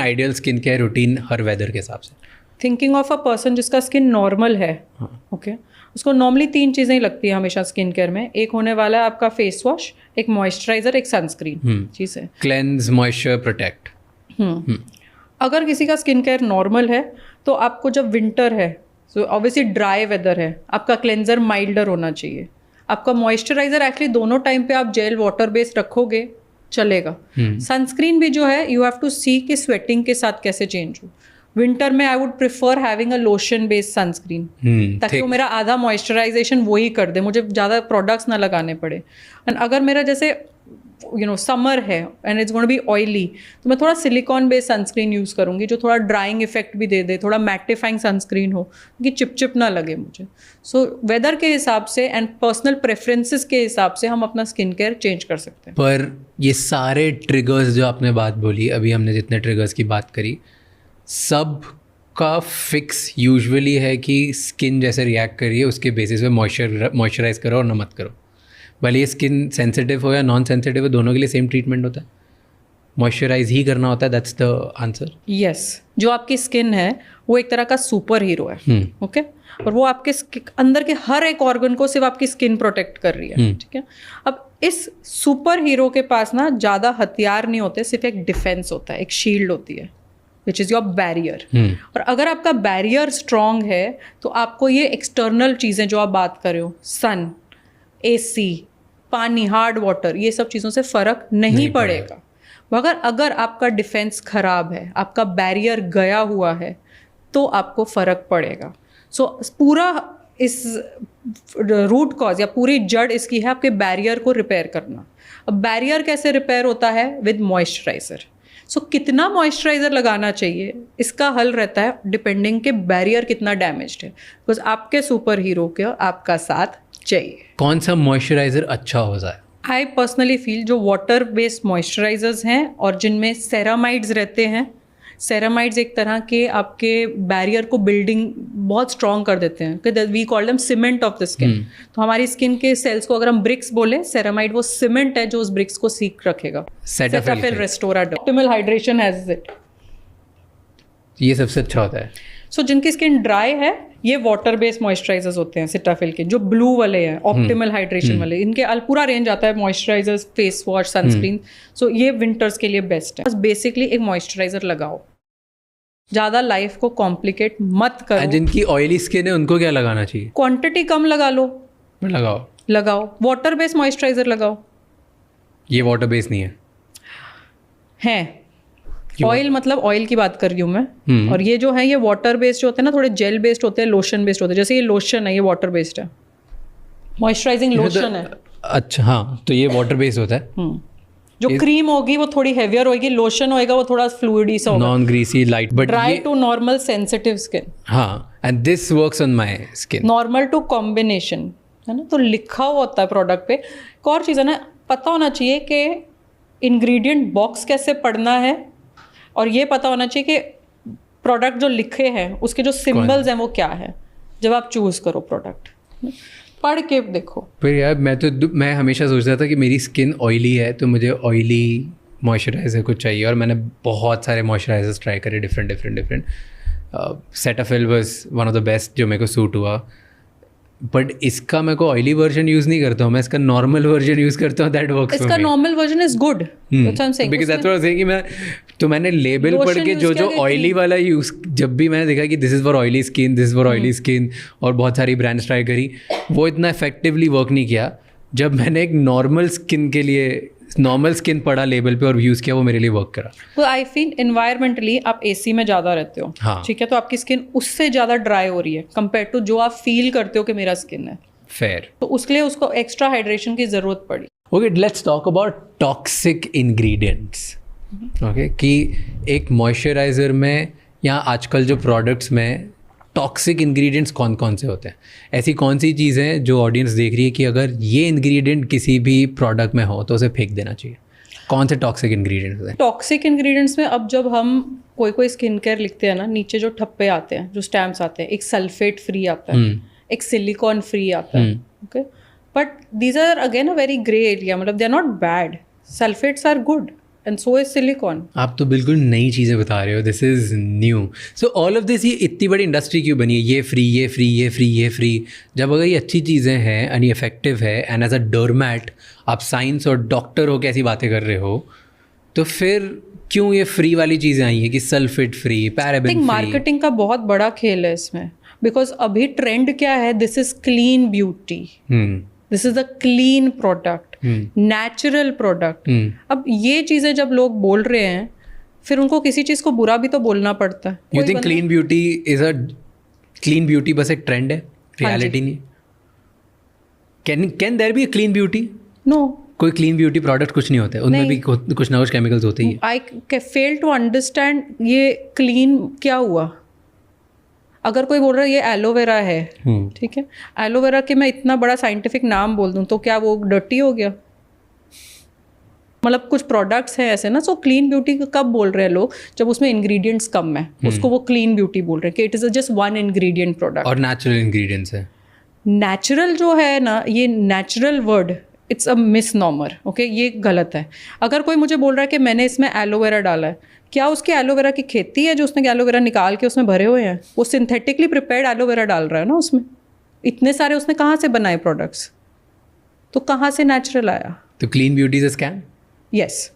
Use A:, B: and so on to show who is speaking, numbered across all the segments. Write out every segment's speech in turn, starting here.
A: Ideal skin care routine हर weather के हिसाब से?
B: थिंकिंग ऑफ अ पर्सन जिसका स्किन नॉर्मल है, ओके, उसको नॉर्मली 3 चीज़ें ही लगती है हमेशा स्किन केयर में। एक होने वाला है आपका फेस वॉश, एक मॉइस्चराइजर, एक सनस्क्रीन, चीज़ है।
A: Cleanse, moisture, protect.
B: अगर किसी का स्किन केयर नॉर्मल है तो आपको जब विंटर है, तो ऑब्वियसली ड्राई वेदर है, आपका क्लेंजर माइल्डर होना चाहिए। आपका मॉइस्चराइजर एक्चुअली दोनों टाइम पे आप जेल वाटर बेस्ड रखोगे चलेगा। सनस्क्रीन भी जो है यू हैव टू सी कि स्वेटिंग के साथ कैसे चेंज हो। विंटर में I would prefer having a lotion based sunscreen, ताकि वो मेरा आधा मॉइस्चराइजेशन वही कर दे, मुझे ज़्यादा प्रोडक्ट्स ना लगाने पड़े। एंड अगर मेरा जैसे समर है and it's going to be oily, तो मैं थोड़ा सिलिकॉन बेस्ड सनस्क्रीन यूज़ करूँगी जो थोड़ा ड्राइंग इफेक्ट भी दे दे, थोड़ा मैटिफाइंग सनस्क्रीन हो कि चिपचिप ना लगे मुझे। सो वेदर के हिसाब से एंड पर्सनल प्रेफरेंसेस के हिसाब से हम अपना स्किन केयर चेंज कर सकते हैं।
A: पर ये सारे ट्रिगर्स जो आपने बात बोली, अभी हमने जितने ट्रिगर्स की बात करी, सब का फिक्स यूजुअली है कि स्किन जैसे रिएक्ट करिए उसके बेसिस पे मॉइस्चराइज करो और ना मत करो। भले ये स्किन सेंसिटिव हो या नॉन सेंसिटिव हो, दोनों के लिए सेम ट्रीटमेंट होता है, मॉइस्चराइज ही करना होता है। That's the answer.
B: यस, जो आपकी स्किन है वो एक तरह का सुपर हीरो है, ओके, और वो आपके अंदर के हर एक ऑर्गन को सिर्फ आपकी स्किन प्रोटेक्ट कर रही है, ठीक है। अब इस सुपर हीरो के पास ना ज़्यादा हथियार नहीं होते, सिर्फ एक डिफेंस होता है, एक शील्ड होती है, विच इज़ योर बैरियर। और अगर आपका बैरियर स्ट्रॉन्ग है तो आपको ये एक्सटर्नल चीज़ें जो आप बात कर रहे हो, सन, AC, पानी, हार्ड वाटर, ये सब चीज़ों से फ़र्क नहीं पड़ेगा। मगर अगर आपका डिफेंस खराब है, आपका बैरियर गया हुआ है, तो आपको फ़र्क पड़ेगा। सो पूरा इस रूट कॉज या पूरी जड़ इसकी है आपके बैरियर को रिपेयर करना। अब बैरियर कैसे रिपेयर होता है? With moisturiser. सो कितना मॉइस्चराइज़र लगाना चाहिए, इसका हल रहता है डिपेंडिंग के बैरियर कितना डैमेज्ड है, बिकॉज आपके सुपर हीरो के आपका साथ चाहिए।
A: कौन सा मॉइस्चराइजर अच्छा हो जाए?
B: आई पर्सनली फील जो वाटर बेस्ड मॉइस्चराइजर्स हैं और जिनमें सेरामाइड्स रहते हैं, सेरामाइड्स एक तरह के आपके बैरियर को बिल्डिंग बहुत स्ट्रॉन्ग कर देते हैं, we call them cement of the skin. तो हमारी स्किन के सेल्स को अगर हम ब्रिक्स बोले, सेरामाइड वो सीमेंट है जो उस ब्रिक्स को सीक रखेगा। Cetaphil, restaurants, optimal hydration has it.
A: ये सबसे अच्छा होता है।
B: सो जिनकी स्किन ड्राई है, ये वाटर बेस्ड मॉइस्चराइजर्स होते हैं सेटाफिल के, जो ब्लू वाले हैं, ऑप्टिमल हाइड्रेशन वाले, इनके पूरा रेंज आता है, मॉइस्चराइजर्स, फेस वॉश, सनस्क्रीन। सो ये विंटर्स के लिए बेस्ट है। बस बेसिकली एक मॉइस्चराइजर लगाओ, ज़्यादा लाइफ को कॉम्प्लिकेट मत करो।
A: जिनकी ऑयली स्किन है उनको क्या लगाना चाहिए?
B: क्वांटिटी कम लगा लो, लगाओ वाटर बेस्ड मॉइस्चराइजर लगाओ।
A: ये वाटर बेस्ड नहीं
B: है ऑयल, मतलब ऑयल की बात कर रही हूँ मैं। और ये जो है ये वाटर बेस्ड जो होते हैं ना, थोड़े जेल बेस्ड होते हैं, लोशन बेस्ड होते हैं। जैसे ये लोशन है, ये वाटर बेस्ड है, मॉइस्चराइजिंग लोशन है।
A: अच्छा, हाँ, तो ये वाटर बेस्ड होता है।
B: जो क्रीम होगी वो थोड़ी हेवियर होगी, लोशन होएगा वो थोड़ा फ्लूइडी सा होगा,
A: non greasy, light, but
B: dry to normal sensitive skin.
A: हाँ, and this works on my skin.
B: Normal to combination है ना, तो लिखा हुआ होता है प्रोडक्ट पे। एक और चीज़ है ना, पता होना चाहिए कि इंग्रेडिएंट बॉक्स कैसे पढ़ना है, और ये पता होना चाहिए कि प्रोडक्ट जो लिखे हैं उसके जो सिंबल्स हैं वो क्या है, जब आप चूज़ करो प्रोडक्ट, पढ़ के देखो।
A: फिर यार मैं हमेशा सोचता था कि मेरी स्किन ऑयली है तो मुझे ऑयली मॉइस्चराइज़र कुछ चाहिए, और मैंने बहुत सारे मॉइस्चराइजर्स ट्राई करे, different. Cetaphil was one of the best जो मेरे को सूट हुआ, बट इसका मैं को ऑयली वर्जन यूज़ नहीं करता हूँ, मैं इसका नॉर्मल वर्जन यूज़ करता हूँ। That works for me.
B: इसका normal version is good, that's I am saying,
A: because that's what I was saying कि मैंने लेबल पढ़ के जो ऑयली वाला यूज़, जब भी मैंने देखा कि this is for oily skin, this is for oily skin, और बहुत सारी ब्रांड्स ट्राई करी, वो इतना इफेक्टिवली वर्क नहीं किया। जब मैंने एक नॉर्मल स्किन के लिए नॉर्मल स्किन पढ़ा लेबल पे और यूज़ किया, वो मेरे लिए वर्क करा।
B: तो आई फील एनवायरमेंटली आप AC में ज़्यादा रहते हो,
A: हाँ,
B: ठीक है, तो आपकी स्किन उससे ज़्यादा ड्राई हो रही है कंपेयर टू जो आप फील करते हो कि मेरा स्किन है
A: फेयर,
B: तो उसके लिए उसको एक्स्ट्रा हाइड्रेशन की ज़रूरत पड़ी।
A: Okay, let's talk about toxic ingredients. Okay, कि एक मॉइस्चराइज़र में या आजकल जो प्रोडक्ट्स में टॉक्सिक इंग्रेडिएंट्स कौन कौन से होते हैं? ऐसी कौन सी चीज़ें जो ऑडियंस देख रही है कि अगर ये इंग्रेडिएंट किसी भी प्रोडक्ट में हो तो उसे फेंक देना चाहिए? कौन से टॉक्सिक इंग्रेडिएंट्स हैं?
B: टॉक्सिक इंग्रेडिएंट्स में अब जब हम कोई स्किन केयर लिखते हैं ना, नीचे जो ठप्पे आते हैं, जो स्टैम्प्स आते हैं, एक सल्फेट फ्री आता है, एक सिलिकॉन फ्री आता है, okay, but these are again a very grey area, मतलब they are not bad, sulphates are good, and so is silicone.
A: आप तो बिल्कुल नई चीज़ें बता रहे हो, this is new. So all of this, ये इतनी बड़ी इंडस्ट्री क्यों बनी है? ये फ्री, ये फ्री, ये फ्री, ये फ्री। जब अगर ये अच्छी चीज़ें हैं एंड इफेक्टिव है, एंड एज अ डोरमैट आप साइंस और डॉक्टर हो कैसी बातें कर रहे हो, तो फिर क्यों ये फ्री वाली चीज़ें आई हैं कि sulphate free, paraben free?
B: Marketing का बहुत बड़ा खेल है इसमें, बिकॉज अभी ट्रेंड क्या है, this is clean beauty, this is a clean product, natural product. अब ये चीज़ें जब लोग बोल रहे हैं, फिर उनको किसी चीज़ को बुरा भी तो बोलना पड़ता है।
A: You think clean beauty is a clean beauty बस एक ट्रेंड है, रियलिटी नहीं? Can there be a clean beauty?
B: No,
A: कोई क्लीन ब्यूटी प्रोडक्ट कुछ नहीं होता है, उनमें भी कुछ ना कुछ केमिकल्स होते ही हैं।
B: आई फेल टू अंडरस्टैंड ये क्लीन क्या हुआ। अगर कोई बोल रहा है ये एलोवेरा है, ठीक है, एलोवेरा के मैं इतना बड़ा साइंटिफिक नाम बोल दूं तो क्या वो डर्टी हो गया? मतलब कुछ प्रोडक्ट्स हैं ऐसे ना, सो क्लीन ब्यूटी कब बोल रहे हैं लोग? जब उसमें इंग्रेडिएंट्स कम है, उसको वो क्लीन ब्यूटी बोल रहे हैं कि it is just one ingredient product.
A: और नेचुरल इंग्रेडिएंट्स है।
B: नेचुरल जो है ना, ये natural word it's a misnomer, okay, ये गलत है। अगर कोई मुझे बोल रहा है कि मैंने इसमें एलोवेरा डाला है, क्या उसकी एलोवेरा की खेती है जो उसने एलोवेरा निकाल के उसमें भरे हुए हैं? वो सिंथेटिकली प्रिपेयर्ड एलोवेरा डाल रहा है ना उसमें। इतने सारे उसने कहाँ से बनाए प्रोडक्ट्स? तो कहाँ से नेचुरल आया?
A: तो clean beauty is a scam?
B: Yes,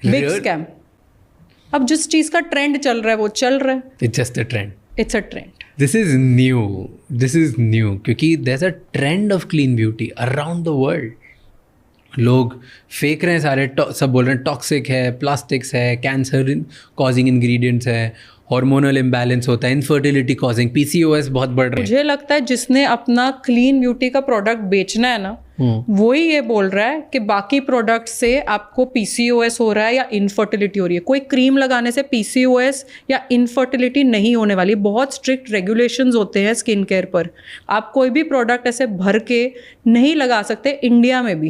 B: big scam. अब जिस चीज़ का ट्रेंड चल रहा है वो चल रहा है।
A: It's just a trend.
B: It's a trend.
A: This is new, this is new, क्योंकि there is a trend of clean beauty around the world. लोग फेंक रहे हैं सारे, सब बोल रहे हैं टॉक्सिक है, प्लास्टिक्स है, कैंसर कॉजिंग इंग्रेडिएंट्स है, हार्मोनल इम्बैलेंस होता है, इनफर्टिलिटी कॉजिंग, PCOS बहुत बढ़ रहे हैं।
B: मुझे लगता है जिसने अपना क्लीन ब्यूटी का प्रोडक्ट बेचना है ना, वही ये बोल रहा है कि बाकी प्रोडक्ट से आपको PCOS हो रहा है या इनफर्टिलिटी हो रही है। कोई क्रीम लगाने से PCOS या इनफर्टिलिटी नहीं होने वाली। बहुत स्ट्रिक्ट रेगुलेशंस होते हैं स्किन केयर पर। आप कोई भी प्रोडक्ट ऐसे भर के नहीं लगा सकते, इंडिया में भी।